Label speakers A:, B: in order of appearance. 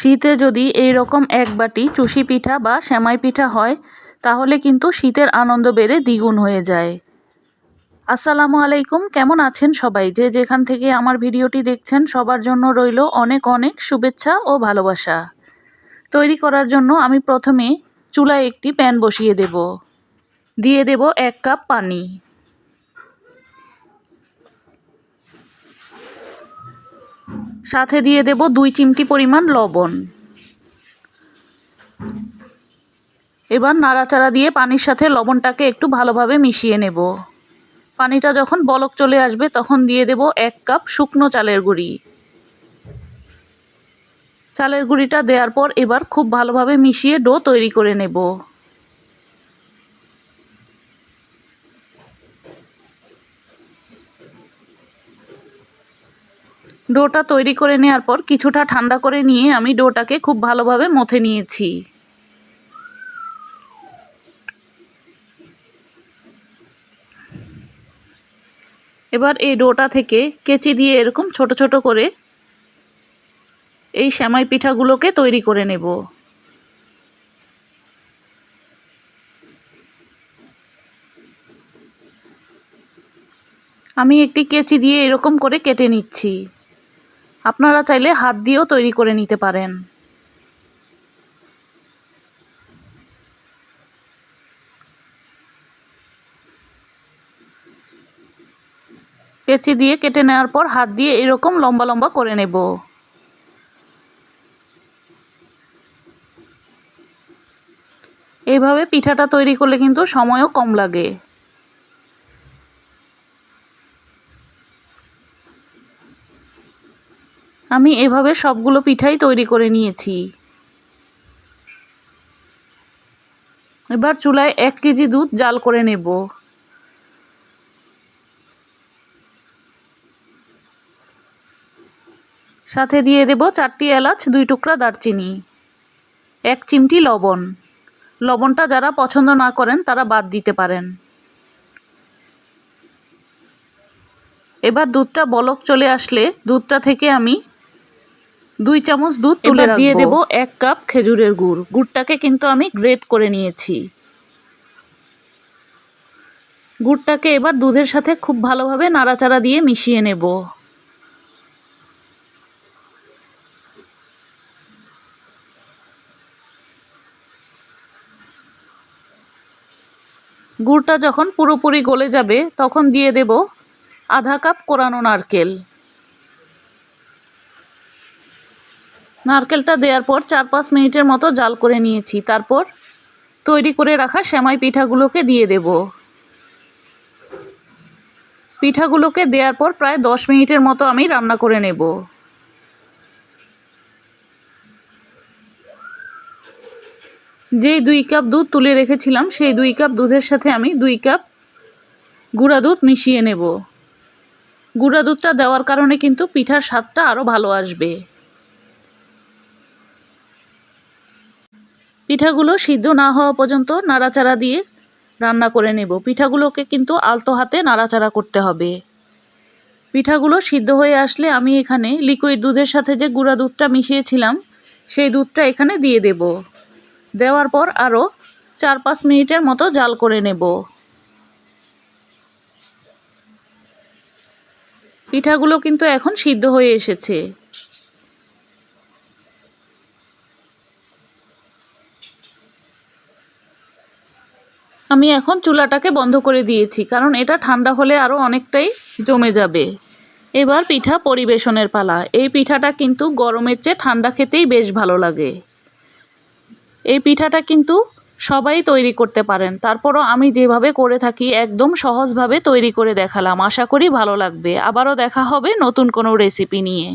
A: শীতে যদি এই রকম এক বাটি চুষি পিঠা বা সেমাই পিঠা হয় তাহলে কিন্তু শীতের আনন্দ বেড়ে দ্বিগুণ হয়ে যায়। আসসালামু আলাইকুম, কেমন আছেন সবাই? যে যেখান থেকে আমার ভিডিওটি দেখছেন সবার জন্য রইল অনেক অনেক শুভেচ্ছা ও ভালোবাসা। তৈরি করার জন্য আমি প্রথমে চুলায় একটি প্যান বসিয়ে দেব। দিয়ে দেব 1 কাপ পানি। সাথে দিয়ে দেব 2 চিমটি পরিমাণ লবণ। এবার নাড়াচাড়া দিয়ে পানির সাথে লবণটাকে একটু ভালোভাবে মিশিয়ে নেব। পানিটা যখন বলক চলে আসবে তখন দিয়ে দেব 1 কাপ শুকনো চালের গুঁড়ি। চালের গুঁড়িটা দেওয়ার পর এবার খুব ভালোভাবে মিশিয়ে ডো তৈরি করে নেব। ডোটা তৈরি করে নেওয়ার পর কিছুটা ঠান্ডা করে নিয়ে আমি ডোটাকে খুব ভালোভাবে মথে নিয়েছি। এবার এই ডোটা থেকে কেচি দিয়ে এরকম ছোট ছোট করে এই সেমাই পিঠাগুলোকে তৈরি করে নেব। আমি একটি কেচি দিয়ে এরকম করে কেটে নিচ্ছি। আপনারা চাইলে হাত দিয়েও তৈরি করে নিতে পারেন। কেচি দিয়ে কেটে নেওয়ার পর হাত দিয়ে এরকম লম্বা লম্বা করে নেব। এইভাবে পিঠাটা তৈরি করলে কিন্তু সময়ও কম লাগে। আমি এভাবে সবগুলো পিঠাই তৈরি করে নিয়েছি। এবার চুলায় 1 কেজি দুধ জাল করে নেব। সাথে দিয়ে দেব 4টি এলাচ, 2 টুকরা দারচিনি, 1 চিমটি লবণ। লবণটা যারা পছন্দ না করেন তারা বাদ দিতে পারেন। এবার দুধটা বলক চলে আসলে দুধটা থেকে আমি 2 চামচ দুধ তুলে রাখবো। দিয়ে দেব 1 কাপ খেজুরের গুড়। গুড়টাকে কিন্তু আমি গ্রেট করে নিয়েছি। গুড়টাকে এবার দুধের সাথে খুব ভালোভাবে নাড়াচাড়া দিয়ে মিশিয়ে নেব। গুড়টা যখন পুরোপুরি গলে যাবে তখন দিয়ে দেব আধা কাপ কোরানো নারকেল। নারকেলটা দেওয়ার পর 4-5 মিনিটের মতো জাল করে নিয়েছি। তারপর তৈরি করে রাখা সেমাই পিঠাগুলোকে দিয়ে দেব। পিঠাগুলোকে দেওয়ার পর প্রায় 10 মিনিটের মতো আমি রান্না করে নেব। যেই 2 কাপ দুধ তুলে রেখেছিলাম সেই 2 কাপ দুধের সাথে আমি 2 কাপ গুঁড়া দুধ মিশিয়ে নেব। গুঁড়া দুধটা দেওয়ার কারণে কিন্তু পিঠার স্বাদটা আরও ভালো আসবে। পিঠাগুলো সিদ্ধ না হওয়া পর্যন্ত নাড়াচাড়া দিয়ে রান্না করে নেব। পিঠাগুলোকে কিন্তু আলতো হাতে নাড়াচাড়া করতে হবে। পিঠাগুলো সিদ্ধ হয়ে আসলে আমি এখানে লিকুইড দুধের সাথে যে গুঁড়া দুধটা মিশিয়েছিলাম সেই দুধটা এখানে দিয়ে দেব। দেওয়ার পর আরও 4-5 মিনিটের মতো জাল করে নেব। পিঠাগুলো কিন্তু এখন সিদ্ধ হয়ে এসেছে। আমি এখন চুলাটাকে বন্ধ করে দিয়েছি, কারণ এটা ঠান্ডা হলে আরও অনেকটাই জমে যাবে। এবার পিঠা পরিবেশনের পালা। এই পিঠাটা কিন্তু গরমের চেয়ে ঠান্ডা খেতেই বেশ ভালো লাগে। এই পিঠাটা কিন্তু সবাই তৈরি করতে পারেন। তারপরও আমি যেভাবে করে থাকি একদম সহজভাবে তৈরি করে দেখালাম। আশা করি ভালো লাগবে। আবারও দেখা হবে নতুন কোনো রেসিপি নিয়ে।